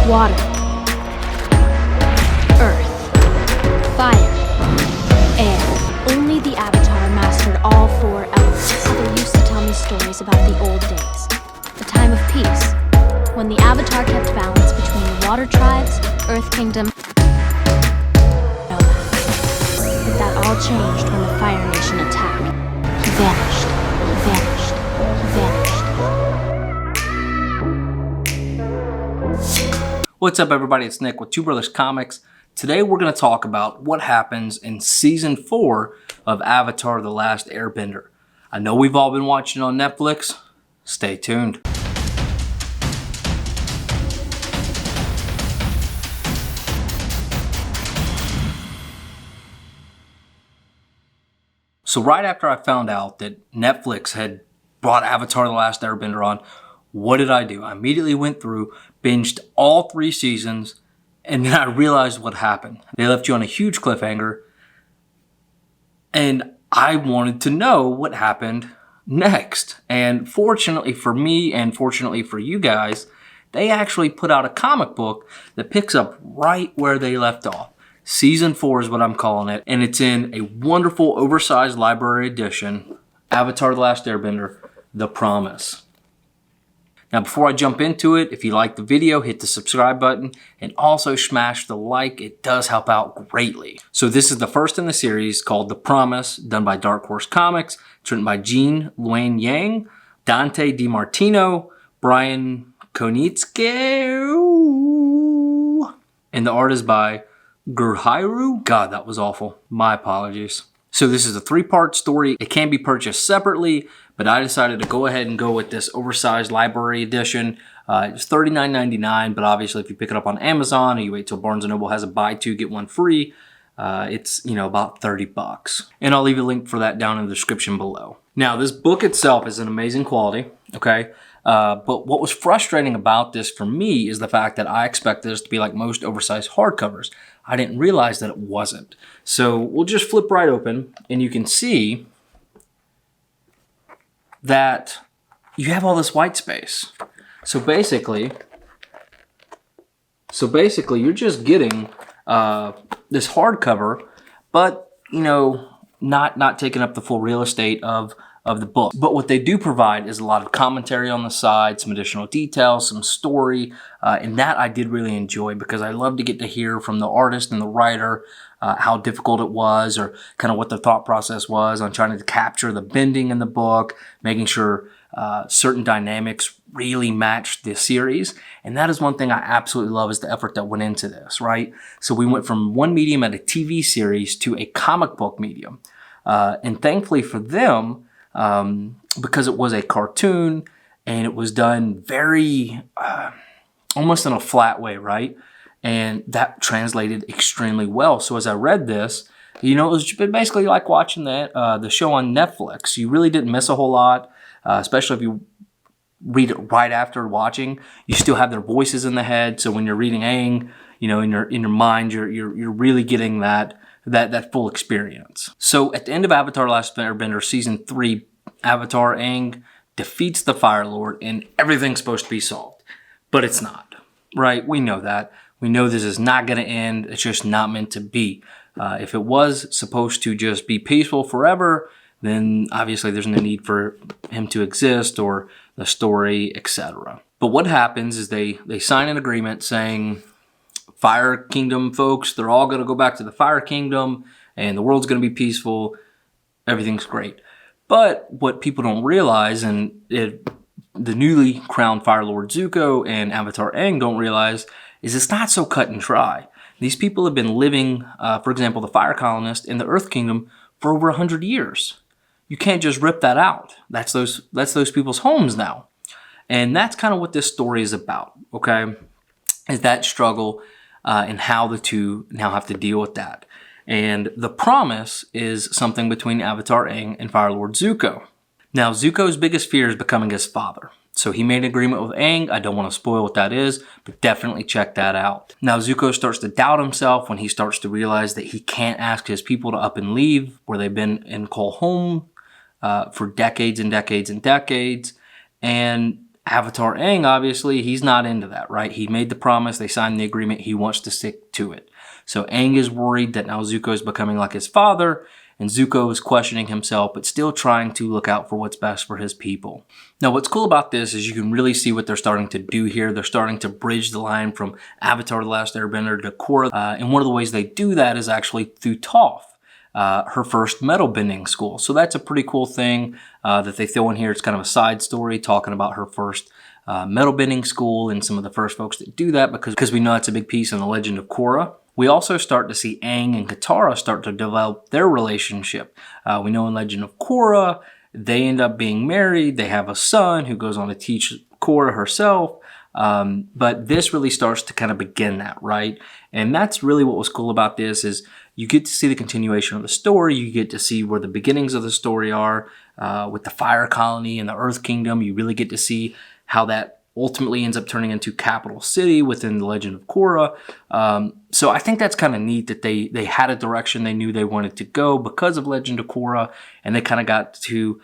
water, earth, fire, air. Only the Avatar mastered all 4 elements. Mother used to tell me stories about the old days, the time of peace, when the Avatar kept balance between the Water Tribes, Earth Kingdom, but that all changed when the Fire Nation attacked. He vanished, vanished, vanished. What's up, everybody? It's Nick with Two Brothers Comics. Today we're going to talk about what happens in Season 4 of Avatar: The Last Airbender. I know we've all been watching on Netflix. Stay tuned. So right after I found out that Netflix had brought Avatar: The Last Airbender on, what did I do? I immediately went through, binged all 3 seasons, and then I realized what happened. They left you on a huge cliffhanger, and I wanted to know what happened next. And fortunately for me, and fortunately for you guys, they actually put out a comic book that picks up right where they left off. Season 4 is what I'm calling it, and it's in a wonderful oversized library edition, Avatar: The Last Airbender, The Promise. Now before I jump into it, if you like the video, hit the subscribe button and also smash the like. It does help out greatly. So this is the first in the series called The Promise, done by Dark Horse Comics. It's written by Jean Luan Yang, Dante DiMartino, Brian Konitsky, and the art is by Gurhiru. God, that was awful. My apologies. So this is a 3-part story. It can be purchased separately, but I decided to go ahead and go with this oversized library edition. It's $39.99, but obviously if you pick it up on Amazon or you wait till Barnes & Noble has a buy 2, get 1 free, it's, about 30 bucks. And I'll leave a link for that down in the description below. Now, this book itself is an amazing quality, okay? But what was frustrating about this for me is the fact that I expected this to be like most oversized hardcovers. I didn't realize that it wasn't. So we'll just flip right open and you can see that you have all this white space. So basically you're just getting this hardcover, but not taking up the full real estate of the book. But what they do provide is a lot of commentary on the side, some additional details, some story, and that I did really enjoy because I love to get to hear from the artist and the writer how difficult it was, or kind of what the thought process was on trying to capture the bending in the book, making sure certain dynamics really matched the series. And that is one thing I absolutely love, is the effort that went into this, right? So we went from one medium at a TV series to a comic book medium. And thankfully for them, because it was a cartoon and it was done very, almost in a flat way, right? And that translated extremely well. So as I read this, it was basically like watching the show on Netflix. You really didn't miss a whole lot, especially if you read it right after watching. You still have their voices in the head. So when you're reading Aang, in your mind, you're really getting that full experience. So at the end of Avatar: Last Airbender Season 3, Avatar Aang defeats the Fire Lord and everything's supposed to be solved. But it's not, right? We know that. We know this is not going to end. It's just not meant to be. If it was supposed to just be peaceful forever, then obviously there's no need for him to exist or the story, etc. But what happens is they sign an agreement saying, Fire Kingdom folks, they're all going to go back to the Fire Kingdom and the world's going to be peaceful. Everything's great. But what people don't realize, and the newly crowned Fire Lord Zuko and Avatar Aang don't realize, is it's not so cut and dry. These people have been living, for example, the Fire Colonists in the Earth Kingdom for over 100 years. You can't just rip that out. That's those people's homes now. And that's kind of what this story is about, okay? Is that struggle and how the two now have to deal with that. And The Promise is something between Avatar Aang and Fire Lord Zuko. Now, Zuko's biggest fear is becoming his father. So he made an agreement with Aang. I don't want to spoil what that is, but definitely check that out. Now, Zuko starts to doubt himself when he starts to realize that he can't ask his people to up and leave where they've been and call home for decades and decades and decades. And Avatar Aang, obviously, he's not into that, right? He made the promise, they signed the agreement, he wants to stick to it. So Aang is worried that now Zuko is becoming like his father, and Zuko is questioning himself, but still trying to look out for what's best for his people. Now, what's cool about this is you can really see what they're starting to do here. They're starting to bridge the line from Avatar The Last Airbender to Korra. And one of the ways they do that is actually through Toph, her first metal bending school. So that's a pretty cool thing that they throw in here. It's kind of a side story talking about her first metal bending school and some of the first folks that do that because we know that's a big piece in the Legend of Korra. We also start to see Aang and Katara start to develop their relationship. We know in Legend of Korra, they end up being married. They have a son who goes on to teach Korra herself. But this really starts to kind of begin that, right? And that's really what was cool about this is you get to see the continuation of the story. You get to see where the beginnings of the story are with the Fire Colony and the Earth Kingdom. You really get to see how that ultimately ends up turning into Capital City within the Legend of Korra. So I think that's kind of neat that they had a direction they knew they wanted to go because of Legend of Korra, and they kind of got to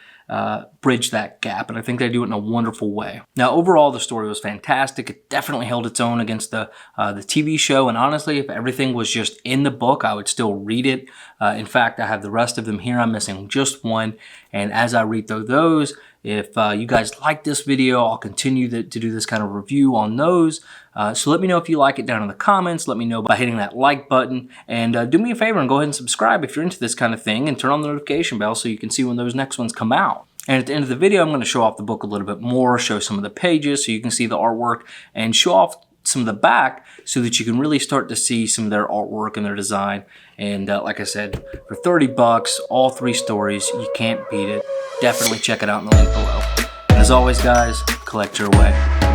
bridge that gap, and I think they do it in a wonderful way. Now, overall, the story was fantastic. It definitely held its own against the TV show, and honestly, if everything was just in the book, I would still read it. In fact, I have the rest of them here. I'm missing just one, and as I read through those, if you guys like this video, I'll continue to do this kind of review on those. So let me know if you like it down in the comments. Let me know by hitting that like button. And do me a favor and go ahead and subscribe if you're into this kind of thing. And turn on the notification bell so you can see when those next ones come out. And at the end of the video, I'm going to show off the book a little bit more, show some of the pages so you can see the artwork, and show off some of the back so that you can really start to see some of their artwork and their design. And like I said, for 30 bucks, all 3 stories, you can't beat it. Definitely check it out in the link below. And as always, guys, collect your way.